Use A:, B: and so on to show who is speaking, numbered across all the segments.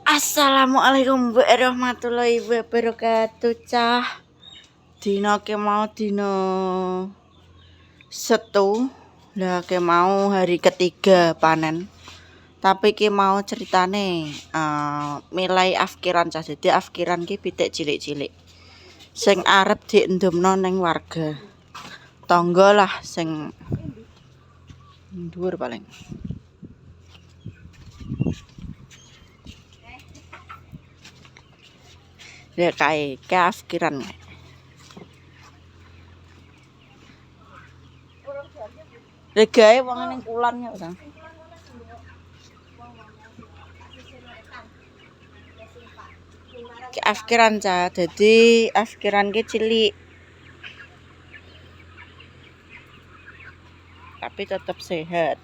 A: Assalamualaikum warahmatullahi wabarakatuh. Cah dina ke mau dina Setu. Lah ke mau hari ketiga panen. Tapi ke mau ceritane milai afkiran cah. Jadi afkiran ki pitik cilik-cilik. Sing arep diendomno ning warga. Tangga lah sing dhuwur paling. Ya kae afkiran. Regae wong ning kulon ya, Bang. Ki afkiran cah. Dadi afkiran ki cilik. Tapi tetap sehat.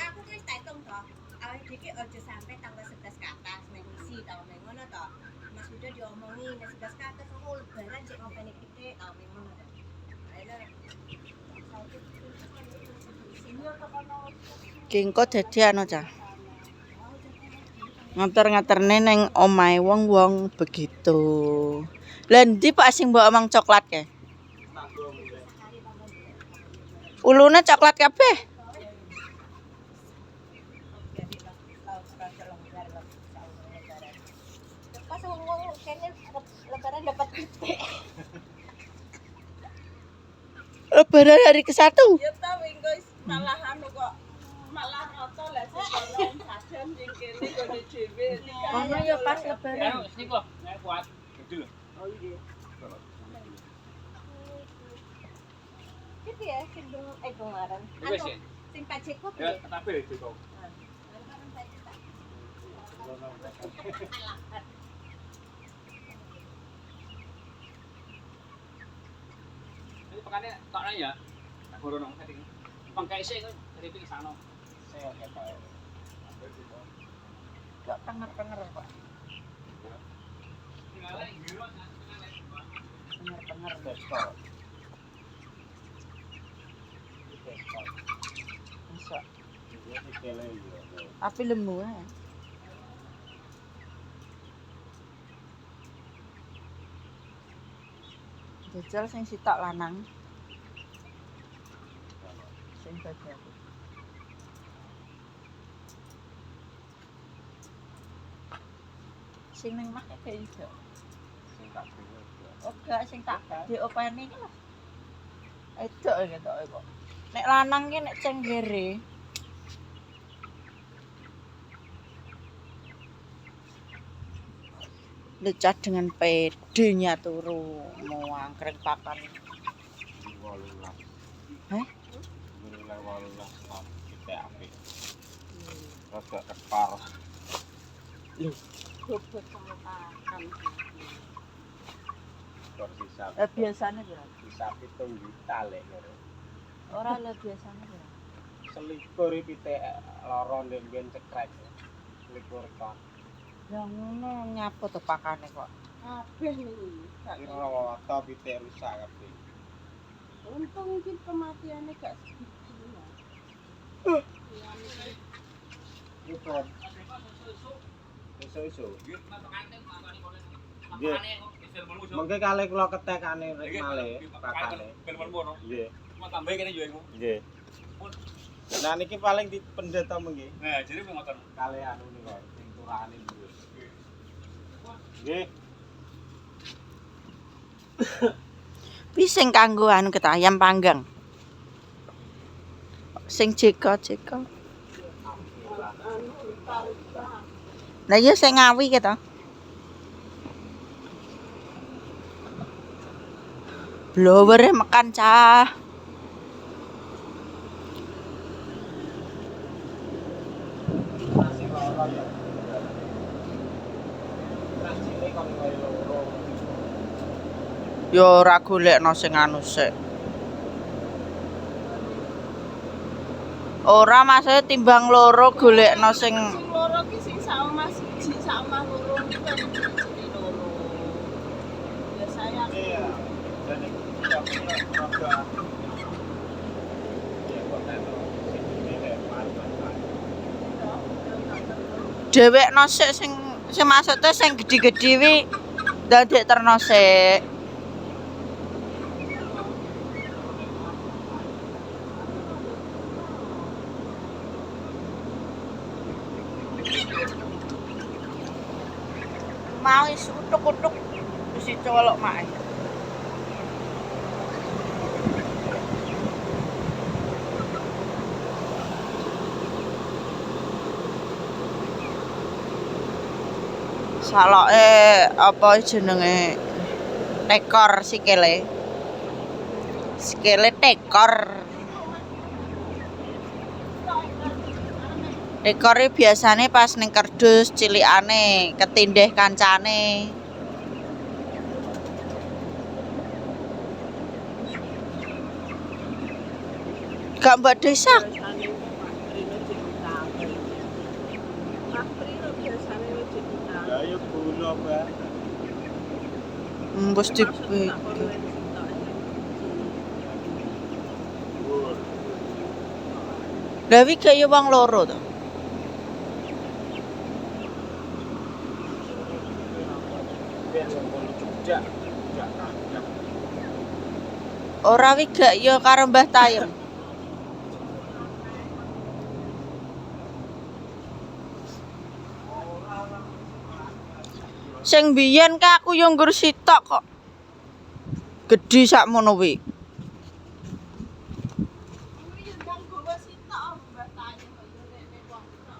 B: Aku wis tak hitung toh. Awake dhewe aja sampai tanggal 11 ke atas nek misi tau nek ngono toh. Mas Huda diomongi nek 11 ke atas aku lebaran cek ngopeni pitik tau nek ngono toh.
A: Kengko dadi anu cah. Ngater-ngaterne ning omahe wong-wong begitu. Lah ndi Pak sing mbok omong coklat ke? Ulune coklat kabeh.
B: Pas ngomong kene lebaran dapat pitik.
A: Lebaran hari ke-1.
C: Ya ta minggu malah anu kok malah rata lah sekolah sajen ning kene gone dhewe.
A: Ono ya pas lebaran.
D: Sini kok, nek kuat. Gede lho.
C: Oh iya.
B: Gitu ya sing kemarin.
D: Wis ya.
B: Sing Pak Jeko
D: Ya, tapi itu kok. Ini pekane tok ya. Tak gorono setting. Pangkai sik dari iki sana. Saya ketok.
A: Kok tenger-tenger Pak. Tenger-tenger besok. Bisa. Tapi lemu ae. Jajal sing sitok lanang. Sing jajal. Sing ning mah kayak iso. Oh gak sing tak diopeni iki lho. Edok ketoke kok. Nek lanang ki nek cenggere. Lecah dengan pedenya turu mau angkrek pakan. Heh?
D: Rada kepar.
A: Lho,
C: Bobot sama pakan.
A: biasane pira?
D: Bisa 7 juta lek.
A: Ora lah biasane pira?
D: Selikur pitik loro ndemben cekrek. Selikur ton.
A: Ya ngono nyapo to pakane kok.
C: Kabeh niku.
D: Rata pitik rusak kabeh.
C: Untung iki kematiane gak segitu.
D: Iso. Iso. Nggih. Mengke kali kula ketekane malih pakane. Nggih.
E: Cuma tambahin kene yo iku.
D: Nggih. Nah niki paling dipendhet to mengki.
E: Nah, jadi kok ngoten.
D: Kali anu niku sing turane niku. Nggih.
A: Wis sing kanggo anu ket ayam panggang. Sing jeko. Lah ya sing ngawi ket to. Blower makan cah.
D: Nasi loro ya. Nasi iki kon koyo loro.
A: Yo ora golekno sing anu sik. Ora maksudnya timbang loro golekno sing
C: Sing loro ki sing sak omah siji sak omah loro iki kan jadi loro.
A: Dhewekno sik sing maksudnya sing gedhi-gedhi wi ndadek terno sik. Mau wis utuk-utuk wis colok mak. Saloke apa jenenge tekor sikile. Sikile tekor. Dekore biasane pas ning kerdus cilikane ketindih kancane. Gak mbak desak.
C: Biasane ku Mas Prino biasane wis diundang.
E: Ya yo gula, Mbak.
A: Mbus dibeki. Lah wi kaya wong loro to. Ora wi gak ya karo Mbah Tayem. Sing biyen ka aku yo nggur sitok kok. Gedhi sakmono wi.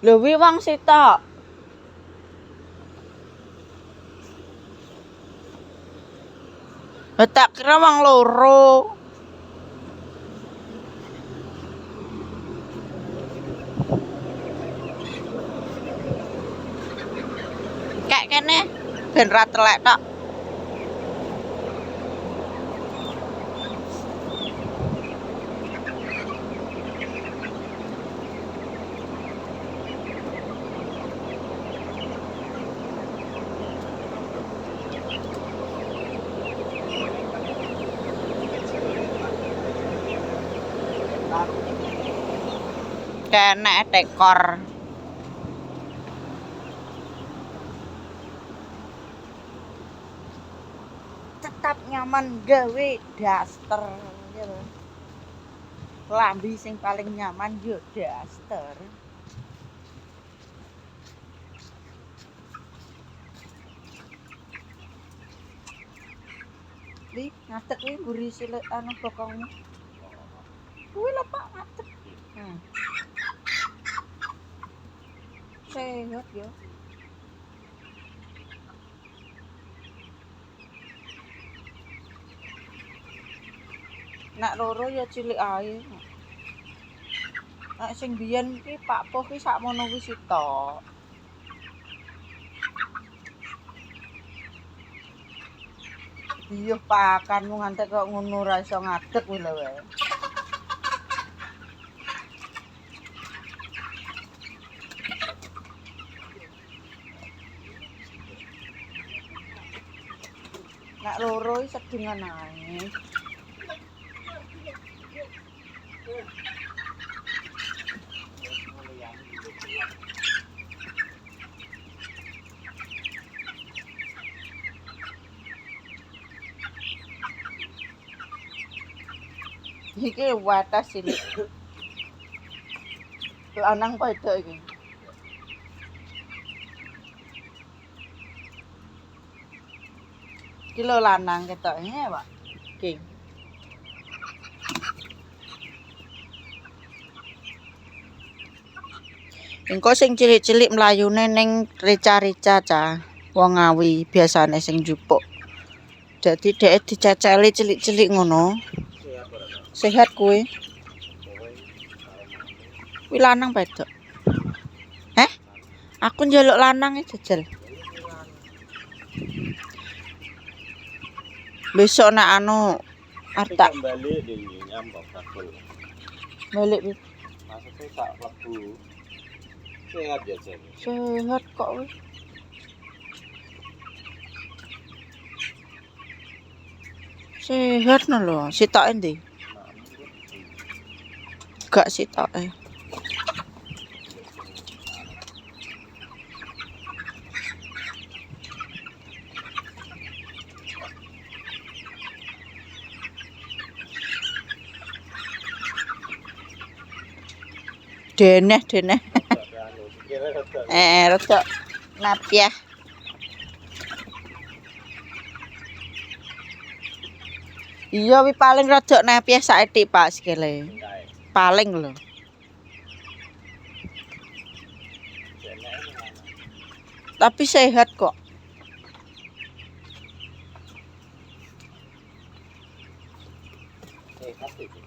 A: Lho wi wong sitok. Lah tak kira wong loro. Kek kene ben ra telek tok. Kenek tekor. Tetap nyaman gawe daster gitu. Lambi sing paling nyaman yo daster. Li, ngadeg kuwi mburi silet anu bokongmu. Kuwi lho Pak ngadeg. Sehat ya. Nek loro ya cilik ae. Nek sing biyen ki Pak Poh ki sakmono wis sitok. Iya pakanmu ngantek kok ngono ra iso ngadeg kuwi lho wae. Nek loro iki sedengan ae. Iki watas cilik. Lanang wedok iki. Iki lho lanang ketoke, Pak. Iki. Engko sing cilik-cilik mlayune ning rica-rica cah. Wong Ngawi biasane sing njupuk. Dadi dhek diceceli cilik-cilik ngono. Sehat kuwi. Kuwi lanang wedok. Aku njaluk lanang e jajal. Besok nek anu arta
E: balik di nyambok takul.
A: balik
E: Maksudnya sak lebu. Sehat ya, Jen.
A: sehat kok wis. Sehat no lho, sitoke ndi? Gak sitoke. Deneh. Rada napiah. Iya wi paling rada napiah saithik Pak sikile. Paling lho. Tapi sehat kok.
E: Sehat itu.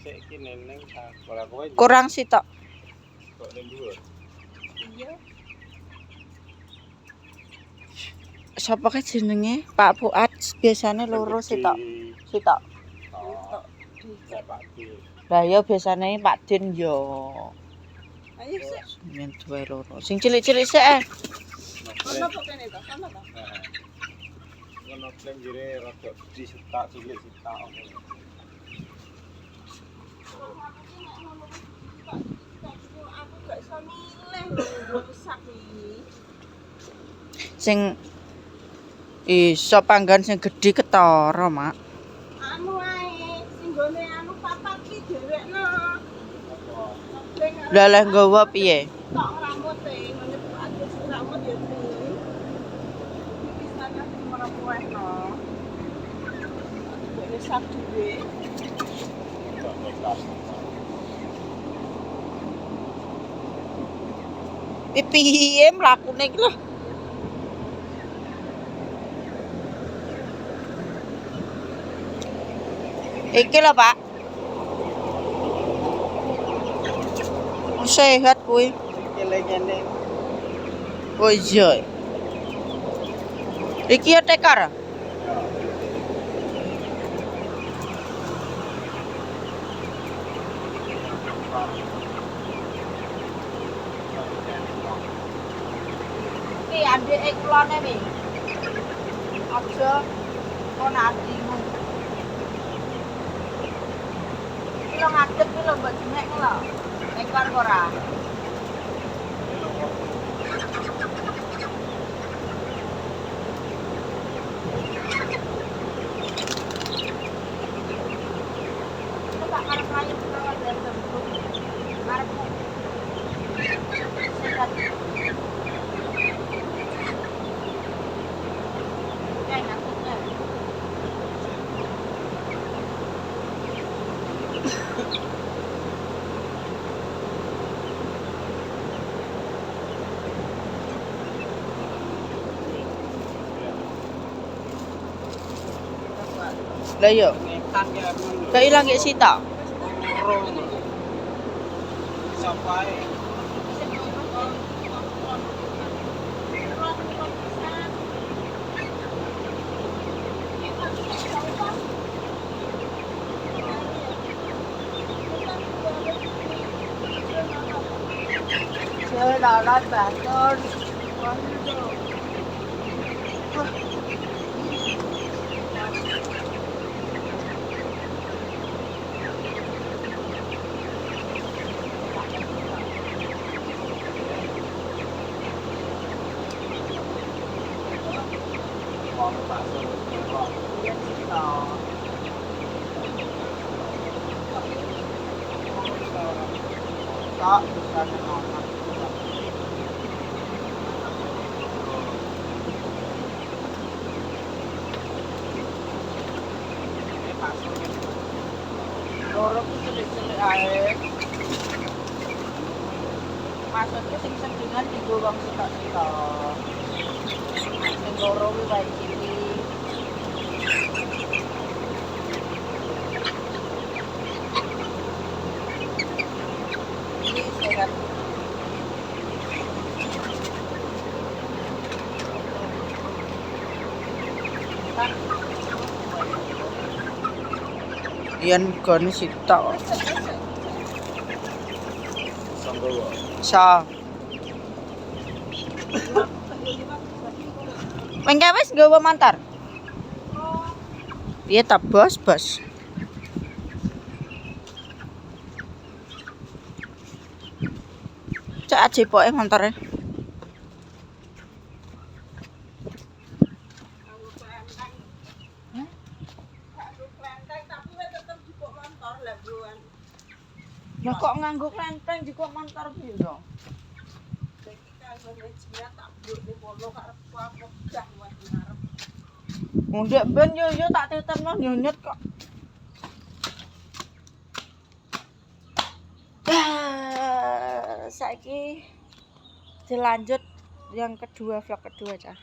E: Saiki neneng sekolah kowe
A: Kurang sitok.
E: kok ning dhuwur.
C: Iya.
A: Sapa ke jenenge? Pak Fuad biasane loro sitok. Sitok. Lah ya biasane Pak Din yo.
C: Ayo sik.
A: Men duwe loro. Sing cilik-cilik sik
C: Ono apa kene to? Ono to?
E: Ngono klem jere rada gede setak cilik setak.
C: Aku gak iso milih lho rusak iki.
A: Sing iso panggan sing gedhe ketara, Mak.
C: Anu ae, sing gone anu papat ki dhewekno.
A: Lah lah nggawa piye?
C: Tok rambut e, ngene atus rambut ya iki. Iki sana sing merepwehno. Dene sak dhewe.
A: Piye mlakune iki lho. Iki lho, Pak. Sehat kuwi.
E: Kele ngene
A: Oh iya. Iki ya tekar. Iki andike kulone wi. Aja kon adimu. Iki lho ngadeg iki lho mbok jenek lho. Tekar ora. Lah yo,
E: ngetan ya ngono.
A: gak ilang gek sitok.
E: Sapa ae.
A: Chơi là lên bà con.
E: Wong bakso kok.
A: Đó, ra cái ngon lắm. Loro ku cilik-cilik ae. Maksudku sing sedingan dienggo wong sitok-sitok. Sing loro kuwi wae cilik. Ini sehat. Yen gone sitok.
E: Sanggowo.
A: Sa. Mengke wis nggawa motor. Piye ta, Bos? Cek aja poke montore.
C: Aku klenteng. Aku klenteng tapi wis tetep jupuk motor lah buan.
A: Lah kok nganggo klenteng juga motor piye to?
C: Iki kanggone jimat tak bluk ning kono karepku apa gah wae ngarep.
A: Ndek ben yo tak tetepno nyunyut kok. Saiki dilanjut yang kedua, vlog kedua, Cah.